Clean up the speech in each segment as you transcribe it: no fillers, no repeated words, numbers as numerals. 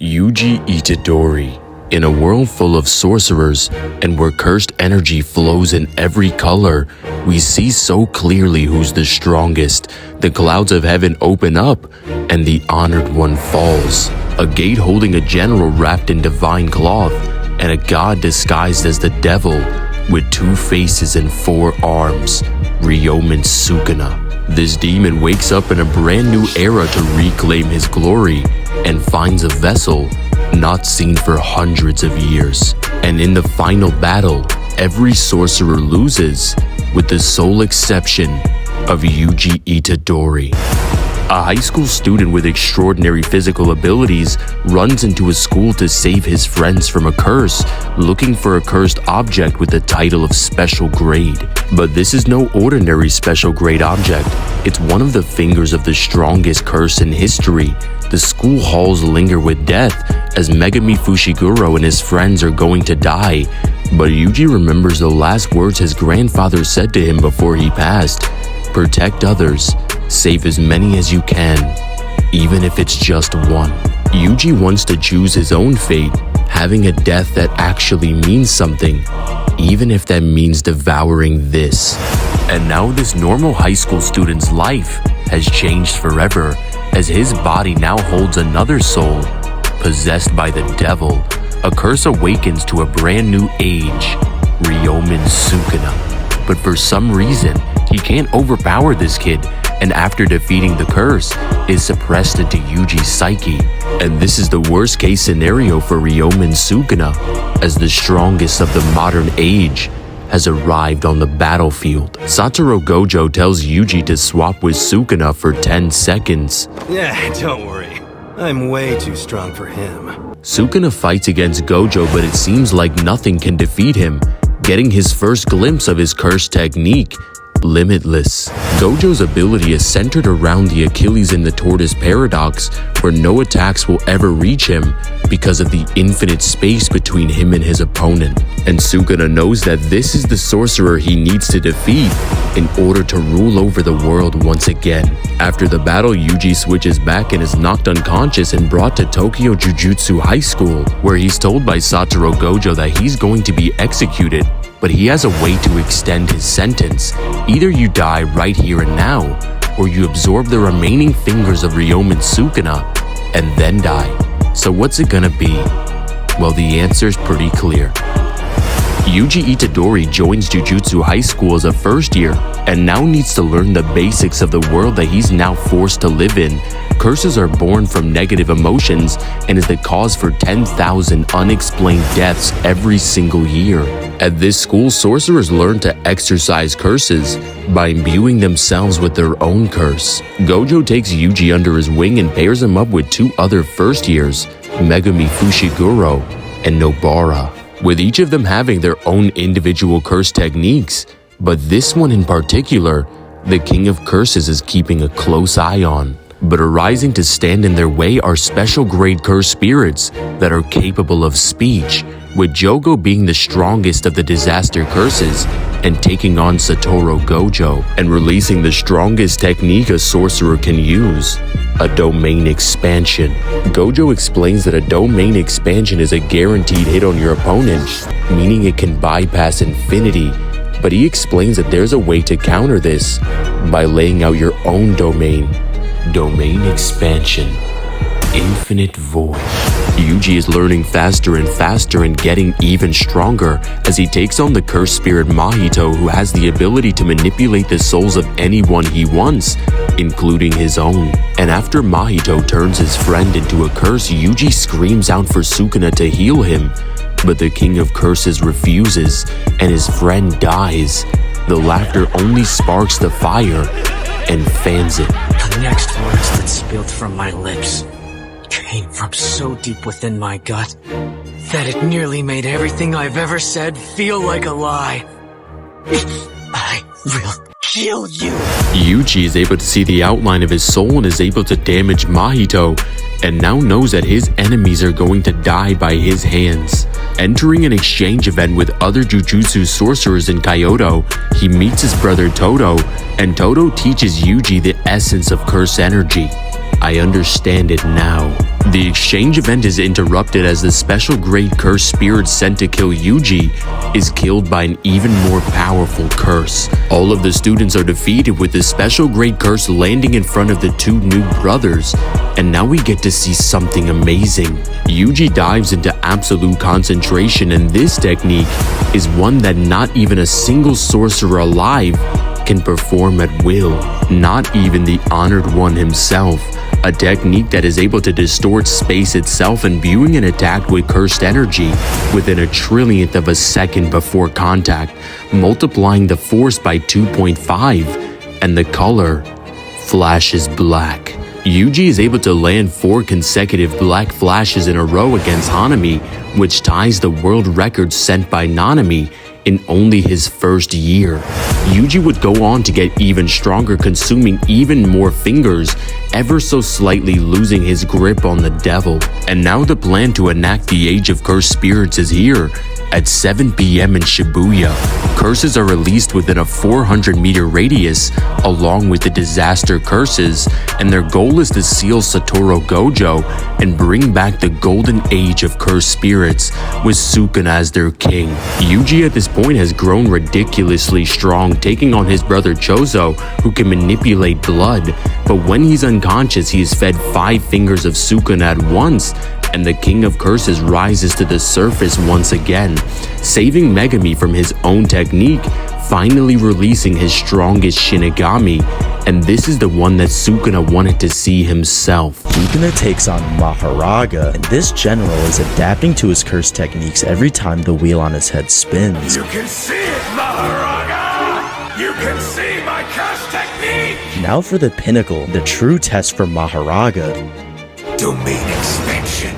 Yuji Itadori. In a world full of sorcerers and where cursed energy flows in every color, we see so clearly who's the strongest. The clouds of heaven open up and the honored one falls. A gate holding a general wrapped in divine cloth and a god disguised as the devil with 2 faces and 4 arms. Ryomen Sukuna. This demon wakes up in a brand new era to reclaim his glory and finds a vessel not seen for hundreds of years. And in the final battle, every sorcerer loses, with the sole exception of Yuji Itadori. A high school student with extraordinary physical abilities runs into a school to save his friends from a curse, looking for a cursed object with the title of Special Grade. But this is no ordinary special grade object. It's one of the fingers of the strongest curse in history. The school halls linger with death as Megami Fushiguro and his friends are going to die. But Yuji remembers the last words his grandfather said to him before he passed. Protect others. Save as many as you can, even if it's just one. Yuji wants to choose his own fate, having a death that actually means something, even if that means devouring this. And now this normal high school student's life has changed forever, as his body now holds another soul, possessed by the devil. A curse awakens to a brand new age, Ryomen Sukuna. But for some reason, he can't overpower this kid, and after defeating the curse, is suppressed into Yuji's psyche. And this is the worst case scenario for Ryomen Sukuna, as the strongest of the modern age has arrived on the battlefield. Satoru Gojo tells Yuji to swap with Sukuna for 10 seconds. Yeah, don't worry. I'm way too strong for him. Sukuna fights against Gojo, but it seems like nothing can defeat him, getting his first glimpse of his curse technique, limitless. Gojo's ability is centered around the Achilles and the tortoise paradox, where no attacks will ever reach him because of the infinite space between him and his opponent. And Sukuna knows that this is the sorcerer he needs to defeat in order to rule over the world once again. After the battle, Yuji switches back and is knocked unconscious and brought to Tokyo Jujutsu High School, where he's told by Satoru Gojo that he's going to be executed. But he has a way to extend his sentence. Either you die right here and now, or you absorb the remaining fingers of Ryomen Sukuna and then die. So what's it gonna be? Well, the answer's pretty clear. Yuji Itadori joins Jujutsu High School as a first year and now needs to learn the basics of the world that he's now forced to live in. Curses are born from negative emotions and is the cause for 10,000 unexplained deaths every single year. At this school, sorcerers learn to exorcise curses by imbuing themselves with their own curse. Gojo takes Yuji under his wing and pairs him up with 2 other first years, Megami Fushiguro and Nobara, with each of them having their own individual curse techniques. But this one in particular, the King of Curses is keeping a close eye on. But arising to stand in their way are special grade curse spirits that are capable of speech, with Jogo being the strongest of the disaster curses and taking on Satoru Gojo and releasing the strongest technique a sorcerer can use, a domain expansion. Gojo explains that a domain expansion is a guaranteed hit on your opponent, meaning it can bypass infinity, but he explains that there's a way to counter this by laying out your own domain. Domain expansion. Infinite void. Yuji is learning faster and faster and getting even stronger as he takes on the cursed spirit Mahito, who has the ability to manipulate the souls of anyone he wants, including his own. And after Mahito turns his friend into a curse, Yuji screams out for Sukuna to heal him, but the King of Curses refuses and his friend dies. The laughter only sparks the fire and fans it. The next words that spilled from my lips came from so deep within my gut that it nearly made everything I've ever said feel like a lie. I will kill you. Yuji is able to see the outline of his soul and is able to damage Mahito, and now knows that his enemies are going to die by his hands. Entering an exchange event with other Jujutsu sorcerers in Kyoto, he meets his brother Todo, and Todo teaches Yuji the essence of curse energy. I understand it now. The exchange event is interrupted as the special grade curse spirit sent to kill Yuji is killed by an even more powerful curse. All of the students are defeated with the special grade curse landing in front of the two new brothers, and now we get to see something amazing. Yuji dives into absolute concentration, and this technique is one that not even a single sorcerer alive can perform at will, not even the honored one himself. A technique that is able to distort space itself, imbuing an attack with cursed energy within a trillionth of a second before contact, multiplying the force by 2.5, and the color flashes black. Yuji is able to land 4 consecutive black flashes in a row against Hanami, which ties the world record set by Nanami in only his first year. Yuji would go on to get even stronger, consuming even more fingers, ever so slightly losing his grip on the devil. And now the plan to enact the Age of Cursed Spirits is here. At 7 p.m. in Shibuya, curses are released within a 400-meter radius, along with the disaster curses, and their goal is to seal Satoru Gojo and bring back the golden age of cursed spirits, with Sukuna as their king. Yuji at this point has grown ridiculously strong, taking on his brother Chozo, who can manipulate blood, but when he's unconscious, he is fed 5 fingers of Sukuna at once, and the King of Curses rises to the surface once again, saving Megami from his own technique, finally releasing his strongest Shinigami, and this is the one that Sukuna wanted to see himself. Sukuna takes on Maharaga, and this general is adapting to his curse techniques every time the wheel on his head spins. You can see it, Maharaga! You can see my curse technique! Now for the pinnacle, the true test for Maharaga. Domain expansion.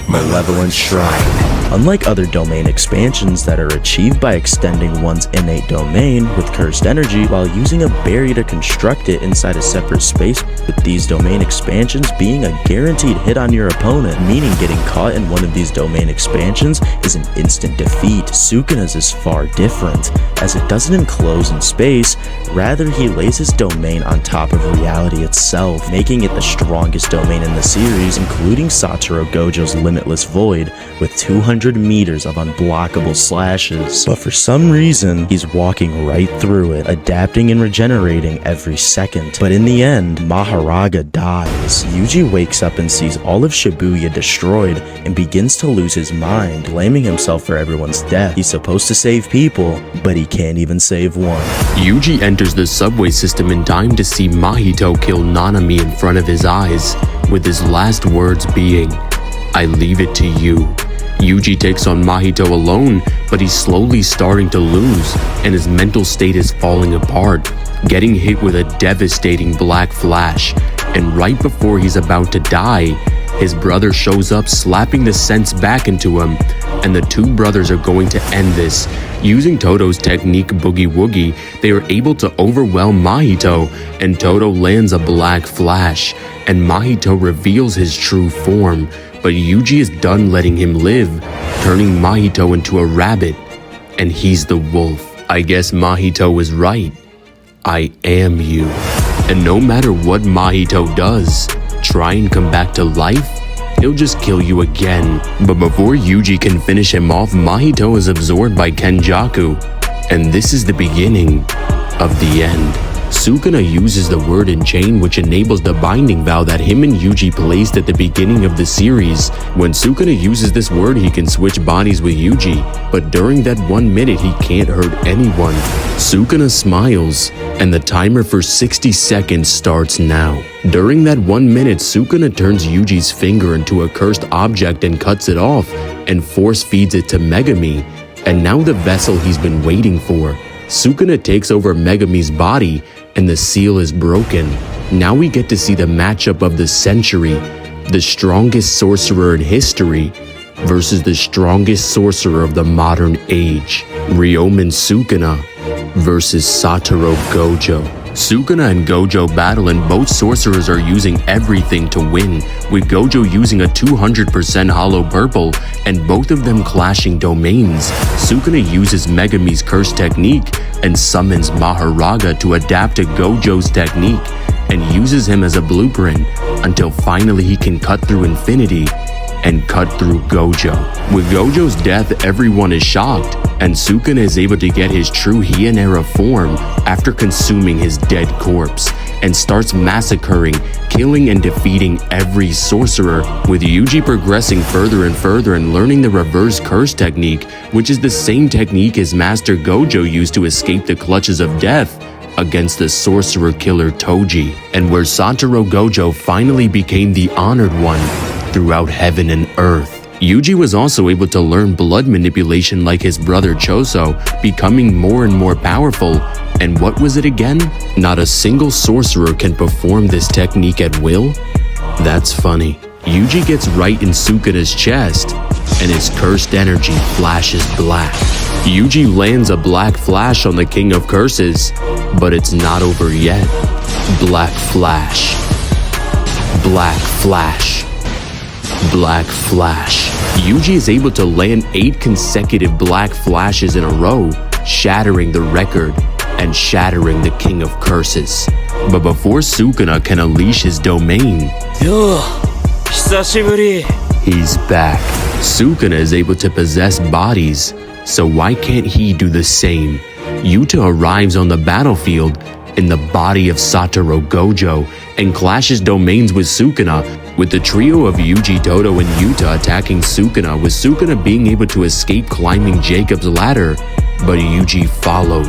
Malevolent Shrine. Unlike other domain expansions that are achieved by extending one's innate domain with cursed energy while using a barrier to construct it inside a separate space, with these domain expansions being a guaranteed hit on your opponent, meaning getting caught in one of these domain expansions is an instant defeat. Sukuna's is far different, as it doesn't enclose in space, rather he lays his domain on top of reality itself, making it the strongest domain in the series, including Satoru Gojo's limitless void with 200 meters of unblockable slashes. But for some reason, he's walking right through it, adapting and regenerating every second. But in the end, Maharaga dies. Yuji wakes up and sees all of Shibuya destroyed and begins to lose his mind, blaming himself for everyone's death. He's supposed to save people, but he can't even save one. Yuji enters the subway system in time to see Mahito kill Nanami in front of his eyes, with his last words being, "I leave it to you." Yuji takes on Mahito alone, but he's slowly starting to lose, and his mental state is falling apart, getting hit with a devastating black flash, and right before he's about to die, his brother shows up, slapping the sense back into him, and the two brothers are going to end this. Using Todo's technique Boogie Woogie, they are able to overwhelm Mahito, and Todo lands a black flash, and Mahito reveals his true form, but Yuji is done letting him live, turning Mahito into a rabbit, and he's the wolf. I guess Mahito was right. I am you. And no matter what Mahito does, try and come back to life, he'll just kill you again. But before Yuji can finish him off, Mahito is absorbed by Kenjaku, and this is the beginning of the end. Sukuna uses the word in chain, which enables the binding vow that him and Yuji placed at the beginning of the series. When Sukuna uses this word, he can switch bodies with Yuji, but during that 1 minute, he can't hurt anyone. Sukuna smiles, and the timer for 60 seconds starts now. During that 1 minute, Sukuna turns Yuji's finger into a cursed object and cuts it off, and force feeds it to Megami, and now the vessel he's been waiting for. Sukuna takes over Megami's body, and the seal is broken. Now we get to see the matchup of the century, the strongest sorcerer in history versus the strongest sorcerer of the modern age, Ryomen Sukuna versus Satoru Gojo. Sukuna and Gojo battle, and both sorcerers are using everything to win, with Gojo using a 200% hollow purple, and both of them clashing domains. Sukuna uses Megami's curse technique and summons Maharaga to adapt to Gojo's technique, and uses him as a blueprint until finally he can cut through infinity and cut through Gojo. With Gojo's death, everyone is shocked, and Sukuna is able to get his true Heian era form after consuming his dead corpse, and starts massacring, killing, and defeating every sorcerer, with Yuji progressing further and further and learning the reverse curse technique, which is the same technique his master Gojo used to escape the clutches of death against the sorcerer killer Toji, and where Satoru Gojo finally became the honored one throughout heaven and earth. Yuji was also able to learn blood manipulation like his brother Choso, becoming more and more powerful. And what was it again? Not a single sorcerer can perform this technique at will? That's funny. Yuji gets right in Sukuna's chest, and his cursed energy flashes black. Yuji lands a black flash on the King of Curses, but it's not over yet. Black flash. Black flash. Black flash. Yuji is able to land 8 consecutive black flashes in a row, shattering the record and shattering the King of Curses. But before Sukuna can unleash his domain, he's back. Sukuna is able to possess bodies, so why can't he do the same? Yuta arrives on the battlefield in the body of Satoru Gojo and clashes domains with Sukuna, with the trio of Yuji, Todo, and Yuta attacking Sukuna, with Sukuna being able to escape climbing Jacob's ladder, but Yuji followed.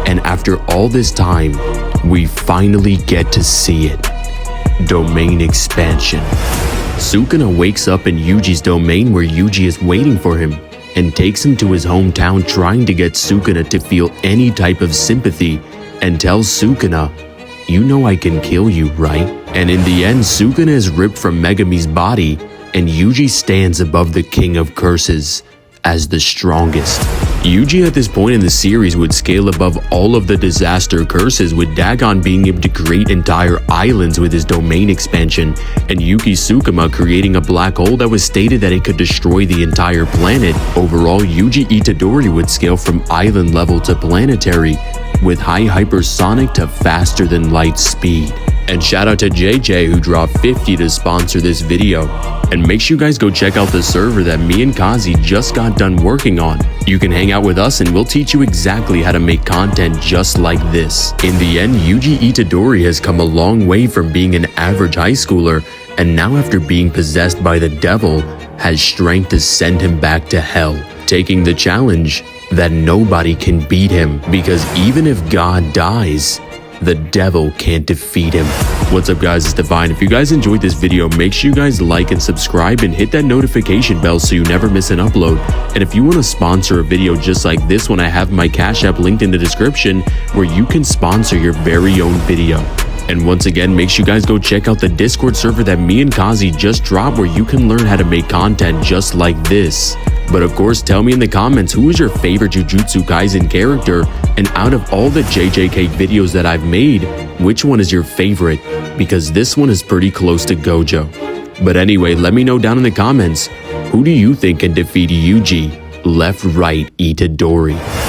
And after all this time, we finally get to see it. Domain expansion. Sukuna wakes up in Yuji's domain where Yuji is waiting for him and takes him to his hometown, trying to get Sukuna to feel any type of sympathy, and tells Sukuna, "You know I can kill you, right?" And in the end, Sukuna is ripped from Megami's body, and Yuji stands above the King of Curses as the strongest. Yuji at this point in the series would scale above all of the disaster curses, with Dagon being able to create entire islands with his domain expansion, and Yuki Tsukuma creating a black hole that was stated that it could destroy the entire planet. Overall, Yuji Itadori would scale from island level to planetary, with high hypersonic to faster than light speed. And shout out to JJ who dropped 50 to sponsor this video. And make sure you guys go check out the server that me and Kazi just got done working on. You can hang out with us and we'll teach you exactly how to make content just like this. In the end, Yuji Itadori has come a long way from being an average high schooler, and now after being possessed by the devil, has strength to send him back to hell, taking the challenge that nobody can beat him, because even if God dies, the devil can't defeat him. What's up guys, it's Divine. If you guys enjoyed this video, make sure you guys like and subscribe and hit that notification bell so you never miss an upload. And if you want to sponsor a video just like this one, I have my Cash App linked in the description where you can sponsor your very own video. And once again, make sure you guys go check out the Discord server that me and Kazi just dropped, where you can learn how to make content just like this. But of course, tell me in the comments, who is your favorite Jujutsu Kaisen character? And out of all the JJK videos that I've made, which one is your favorite? Because this one is pretty close to Gojo. But anyway, let me know down in the comments, who do you think can defeat Yuji? Left, right, Itadori.